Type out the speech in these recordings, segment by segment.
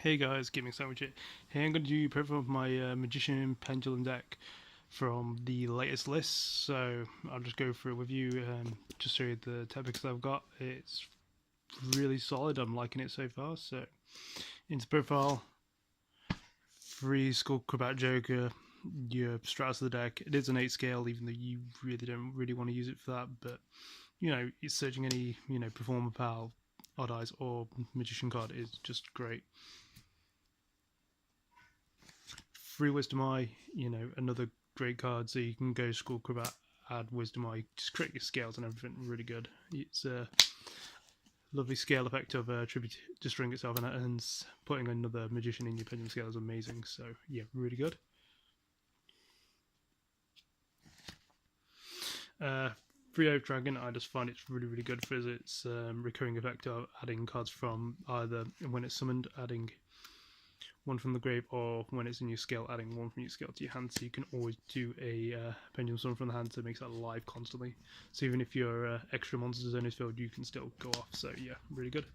Hey guys, GamingSandwich here. Hey, I'm going to do a profile of my Magician Pendulum deck from the latest list. So I'll just go through it with you, just show you the topics that I've got. It's really solid. I'm liking it so far. So into profile, free Skull Crabat Joker, your strats of the deck. It is an 8 scale, even though you really don't really want to use it for that. But it's searching any Performer Pal, Odd Eyes, or Magician card is just great. Free Wisdom Eye, another great card. So you can go Skull Crabat, add Wisdom Eye, just create your scales and everything. Really good. It's a lovely scale effect of tribute destroying itself and putting another magician in your pendulum scale is amazing. So yeah, really good. Free Oak Dragon, I just find it's really good for its recurring effect of adding cards from either when it's summoned, adding one from the grave, or when it's in your scale, adding one from your scale to your hand. So you can always do a pendulum summon from the hand, so it makes that alive constantly. So even if your extra monster zone is filled, you can still go off. So yeah, really good.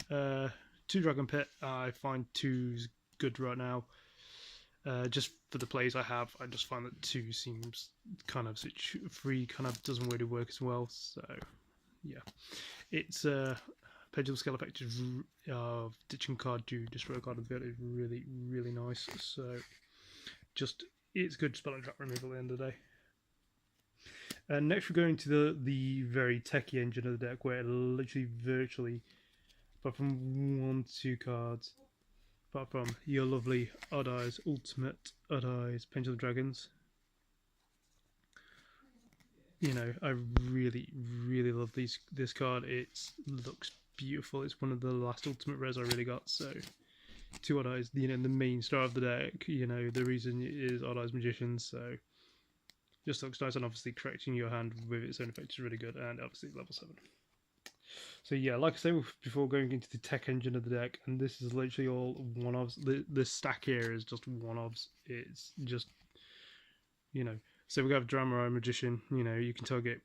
2 Dragon Pit, I find 2's good right now. Just for the plays I have, I just find that 2 seems kind of 3 kind of doesn't really work as well. So yeah, it's pendulum scale effect of ditching card to destroy a card on the field is really nice. So just it's good spell and trap removal at the end of the day. And next we're going to the very techie engine of the deck, where literally virtually, apart from 1-2 cards, apart from your lovely Odd Eyes, Ultimate Odd Eyes, Pendulum Dragons. I really love this card. It looks beautiful. It's one of the last Ultimate rares I really got. So 2 Odd Eyes, the main star of the deck. The reason is Odd Eyes Magicians. So just looks nice, and obviously correcting your hand with its own effect is really good, and obviously level 7. So yeah, like I said before, going into the tech engine of the deck, and this is literally all one-offs. This stack here is just one-offs. It's just, so we have Drama Magician, you can target,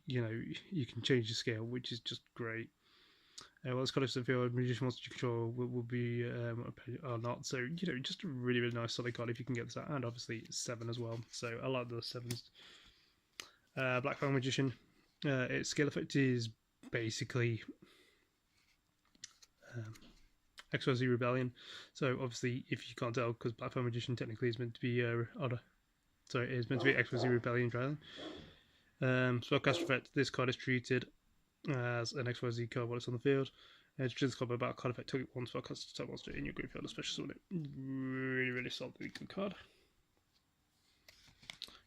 you can change the scale, which is just great. Well, it's kind of if your Magician wants to control will be or not. So, just a really nice solid card if you can get this out, and obviously 7 as well. So I like those 7s. Black Fang Magician, its scale effect is basically XYZ Rebellion. So obviously, if you can't tell, because Black Fang Magician technically is meant to be it's meant to be XYZ Rebellion Dragon. Spellcaster effect, this card is treated as an XYZ card while it's on the field. It's just card about card effect, target one spellcaster type monster in your graveyard, especially summon it. Really solidly good card.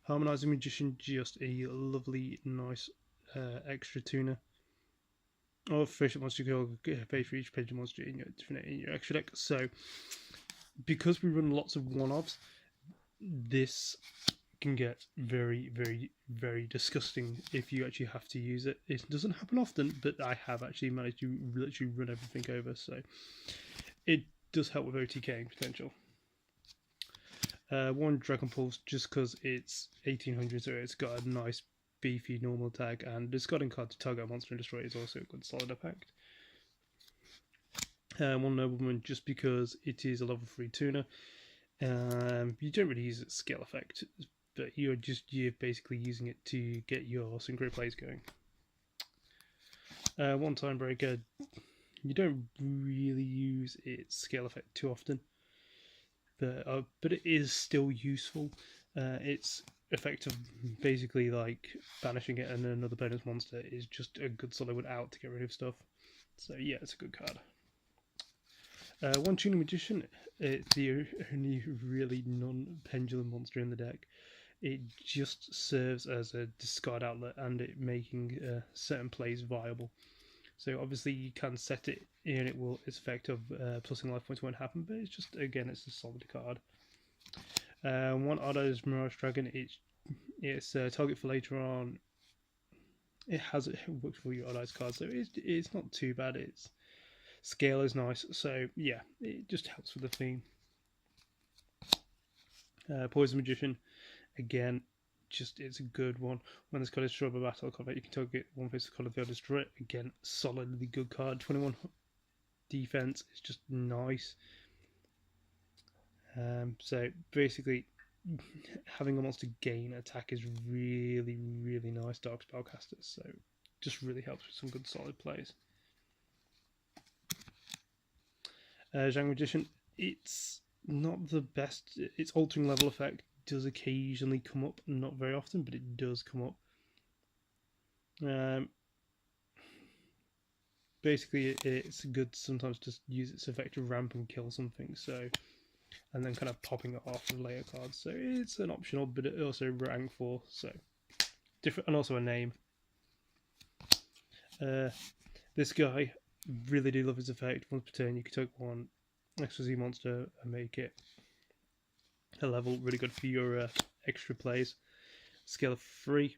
Harmonizing Magician, just a lovely, nice extra tuner. Or efficient monster you can pay for each pendulum monster in your extra deck. So because we run lots of one-offs, this can get very disgusting if you actually have to use it. It doesn't happen often, but I have actually managed to literally run everything over, so it does help with OTKing potential. 1 Dragon Pulse, just because it's 1800, so it's got a nice beefy normal tag, and discarding card to target a monster and destroy it is also a good solid effect. 1 Nobleman, just because it is a level 3 tuner. You don't really use its scale effect, but you're basically using it to get your synchro plays going. 1 Time Breaker, you don't really use its scale effect too often, but it is still useful. Its effect of basically like banishing it and another opponent's monster is just a good solid out to get rid of stuff. So yeah, it's a good card. 1 Tuning Magician, it's the only really non-pendulum monster in the deck. It just serves as a discard outlet and it making certain plays viable. So obviously you can set it and its effect of plusing life points won't happen, but it's just, again, it's a solid card. 1 Odd Eyes Mirage Dragon, it's a target for later on. It works for your Odd Eyes card, so it's not too bad. Its scale is nice, so yeah, it just helps with the theme. Poison Magician, again, it's a good one. When this card is destroyed by battle combat, you can target one face of the card of the other, destroy it. Again, solidly good card. 21 defense. It's just nice. So basically, having a monster gain attack is really, really nice. Dark Spellcasters, so just really helps with some good solid plays. Zhang Magician, it's not the best. Its altering level effect does occasionally come up, not very often, but it does come up. Basically, it's good sometimes to use its effect to ramp and kill something, so, and then kind of popping it off with layer cards. So it's an optional, but it also rank 4, so different, and also a name. This guy, really do love his effect. Once per turn, you can take one extra Z monster and make it a level. Really good for your extra plays. Scale of 3,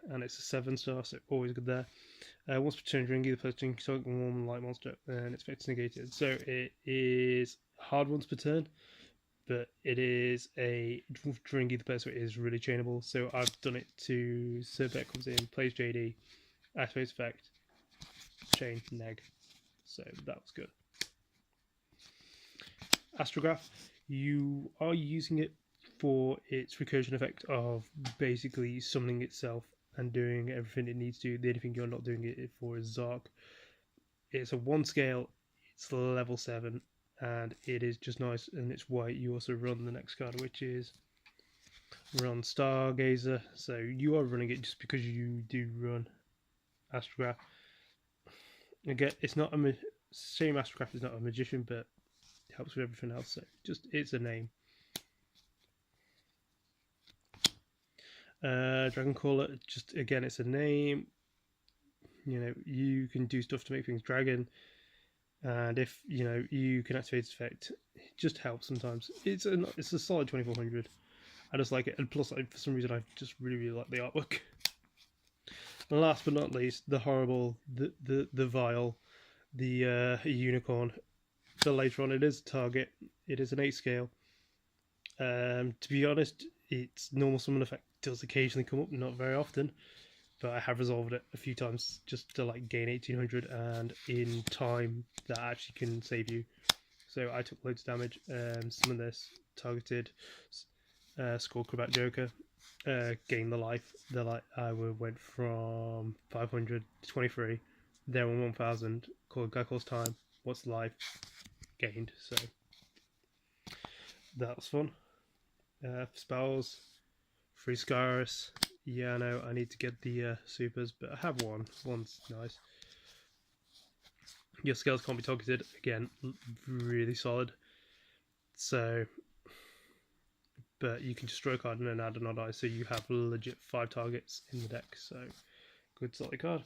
and it's a 7-star, so always good there. Once per turn, during either person, you can take one light monster, and its effect is negated. So it is hard once per turn, but it is a during either person. It is really chainable. So I've done it to Cerbet comes in, plays JD, activates effect, chain, neg. So that was good. Astrograph, you are using it for its recursion effect of basically summoning itself and doing everything it needs to. The only thing you're not doing it for is Zark. It's a 1 scale, it's level 7, and it is just nice, and it's why you also run the next card, which is run Stargazer. So you are running it just because you do run Astrograph. Again, it's not a same Astrograph is not a magician, but it helps with everything else. So just it's a name. Dragoncaller, just again, it's a name. You know, you can do stuff to make things dragon, and if you know you can activate its effect, it just helps sometimes. It's a solid 2400. I just like it, and plus, for some reason, I just really like the artwork. And last but not least, the horrible, the vile, the unicorn. So later on, it is a target. It is an 8 scale. To be honest, its normal summon effect does occasionally come up, not very often, but I have resolved it a few times just to like gain 1800, and in time that actually can save you. So I took loads of damage, summoned this, targeted, scored Combat Joker, gained the life. I went from 500 to 23, then on 1000, called Guy Calls Time, what's the life, gained, so that was fun. Spells, free Scarus. Yeah, I know I need to get the supers, but I have one. One's nice. Your scales can't be targeted. Again, really solid. So, but you can just draw a card and then add an odd eye, so you have legit 5 targets in the deck. So, good solid card.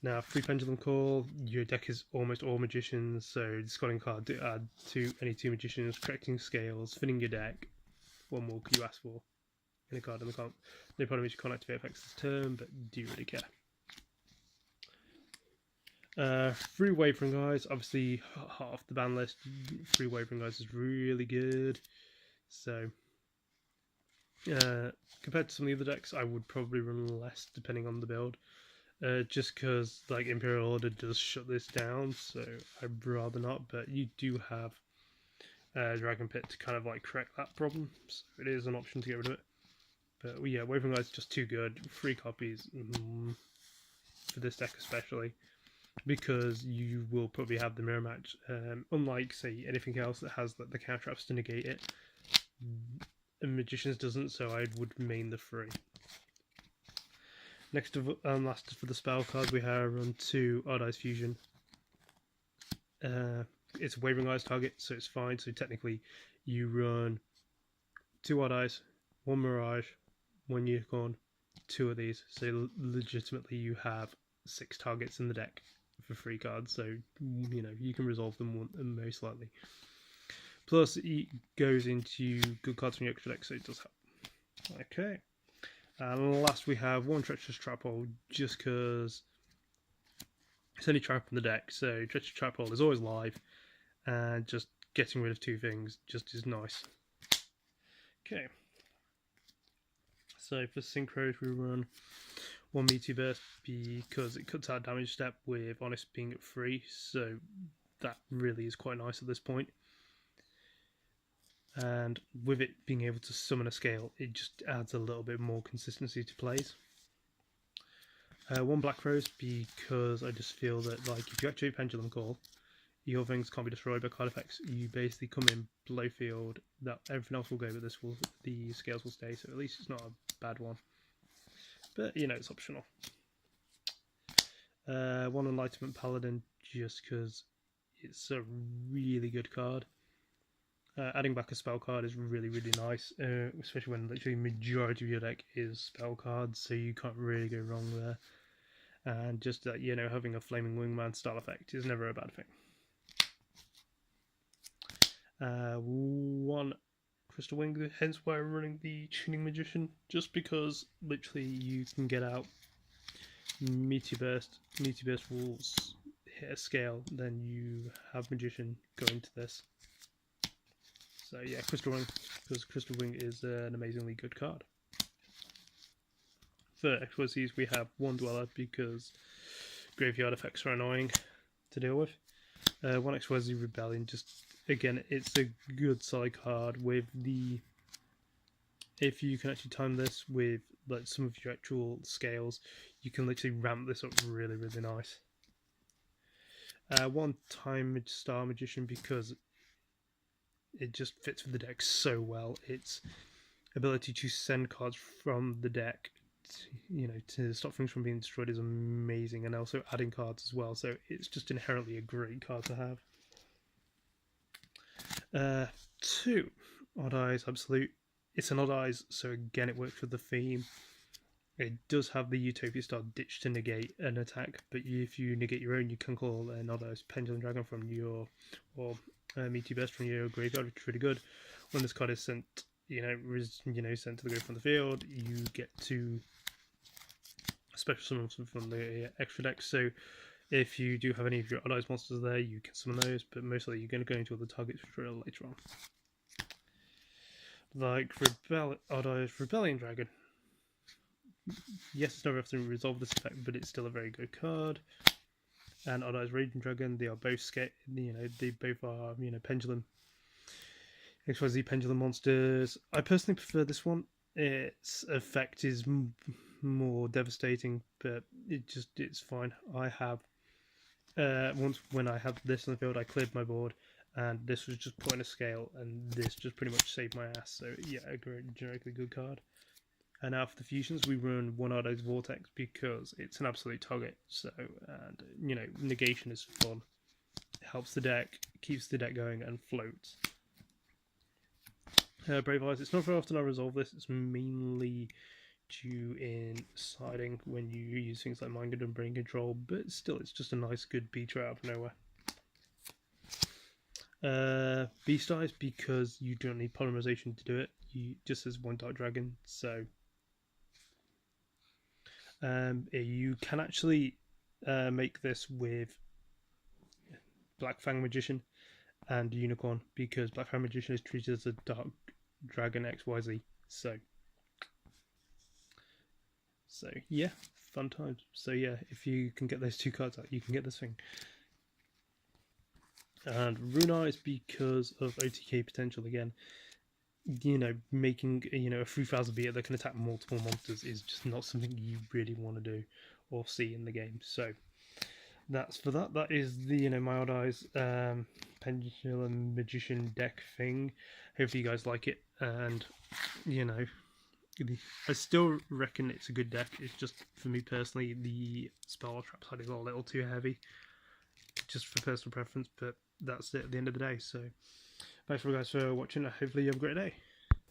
Now, free Pendulum Call. Your deck is almost all magicians, so discarding a card to add to any 2 magicians, correcting scales, filling your deck. What more could you ask for? In a card in the comp. No problem is you can't activate effects this turn, but do you really care? Free Wavering Eyes, obviously hot off the ban list. Free Wavering Eyes is really good. So, compared to some of the other decks, I would probably run less depending on the build. Just because like Imperial Order does shut this down, so I'd rather not. But you do have Dragon Pit to kind of like correct that problem, so it is an option to get rid of it. But yeah, Wavering Eyes is just too good. 3 copies for this deck especially, because you will probably have the mirror match. Unlike say anything else that has the counter traps to negate it, and Magicians doesn't, so I would main the 3. Next and last for the spell cards, we have run 2 Odd Eyes Fusion. It's a Wavering Eyes target, so it's fine. So technically, you run 2 Odd Eyes, 1 Mirage, 1 Unicorn, 2 of these. So legitimately, you have 6 targets in the deck for 3 cards. So you know you can resolve them most likely. Plus, it goes into good cards from your extra deck, so it does help. Okay. And last we have 1 Treacherous Trap Hole, just because it's only trap in the deck, so Treacherous Trap Hole is always live, and just getting rid of 2 things just is nice. Okay. So for synchros we run 1 Meteor Burst because it cuts out damage step with Honest being at 3, so that really is quite nice at this point. And with it being able to summon a scale, it just adds a little bit more consistency to plays. 1 Black Rose because I just feel that, like, if you activate Pendulum Call, your things can't be destroyed by card effects. You basically come in below field, that everything else will go, but the scales will stay. So at least it's not a bad one. But you know, it's optional. 1 Enlightenment Paladin just because it's a really good card. Adding back a spell card is really nice, especially when literally majority of your deck is spell cards, so you can't really go wrong there. And just that, you know, having a Flaming Wingman style effect is never a bad thing. 1 Crystal Wing, hence why I'm running the Tuning Magician, just because literally you can get out Meteor Burst will hit a scale, then you have Magician go into this. So yeah, Crystal Wing, because Crystal Wing is an amazingly good card. For explosives, we have 1 Dweller because graveyard effects are annoying to deal with. 1 Explosive Rebellion, just again, it's a good solid card with the. If you can actually time this with like some of your actual scales, you can literally ramp this up really nice. 1 Time Star Magician because it just fits with the deck so well. Its ability to send cards from the deck, to stop things from being destroyed is amazing, and also adding cards as well. So it's just inherently a great card to have. 2 Odd Eyes Absolute. It's an Odd Eyes, so again it works with the theme. It does have the Utopia Star Ditch to negate an attack, but if you negate your own, you can call an Odd Eyes Pendulum Dragon from your, or Meteor Burst from your graveyard, which is really good. When this card is sent, sent to the grave from the field, you get to special summon from the extra deck. So if you do have any of your Odd Eyes monsters there, you can summon those, but mostly you're going to go into other targets for later on. Like Odd Eyes Rebellion Dragon. Yes, it's never often resolve this effect, but it's still a very good card. And Odd Eyes Raging Dragon, they are both they both are pendulum XYZ pendulum monsters. I personally prefer this one. Its effect is more devastating, but it's fine. I have once when I had this in the field, I cleared my board, and this was just put in a scale, and this just pretty much saved my ass. So yeah, a great, generically good card. And now for the fusions, we run 1 Odd Eyes Vortex because it's an absolute target. So, and negation is fun. It helps the deck, keeps the deck going, and floats. Brave Eyes. It's not very often I resolve this. It's mainly due in siding when you use things like Mind and Brain Control, but still, it's just a nice, good beater out of nowhere. Beast Eyes because you don't need polymerization to do it. You just as 1 Dark Dragon, so. You can actually make this with Black Fang Magician and Unicorn because Black Fang Magician is treated as a Dark Dragon XYZ. So yeah, fun times. So yeah, if you can get those 2 cards out, you can get this thing. And Rune Eyes because of OTK potential again. Making a 3000 beater that can attack multiple monsters is just not something you really want to do or see in the game. So that's for that. That is the my Odd Eyes Pendulum Magician deck thing. Hopefully you guys like it, and I still reckon it's a good deck. It's just for me personally, the spell trap side is a little too heavy, just for personal preference. But that's it at the end of the day. So. Thanks for you guys for watching. Hopefully you have a great day.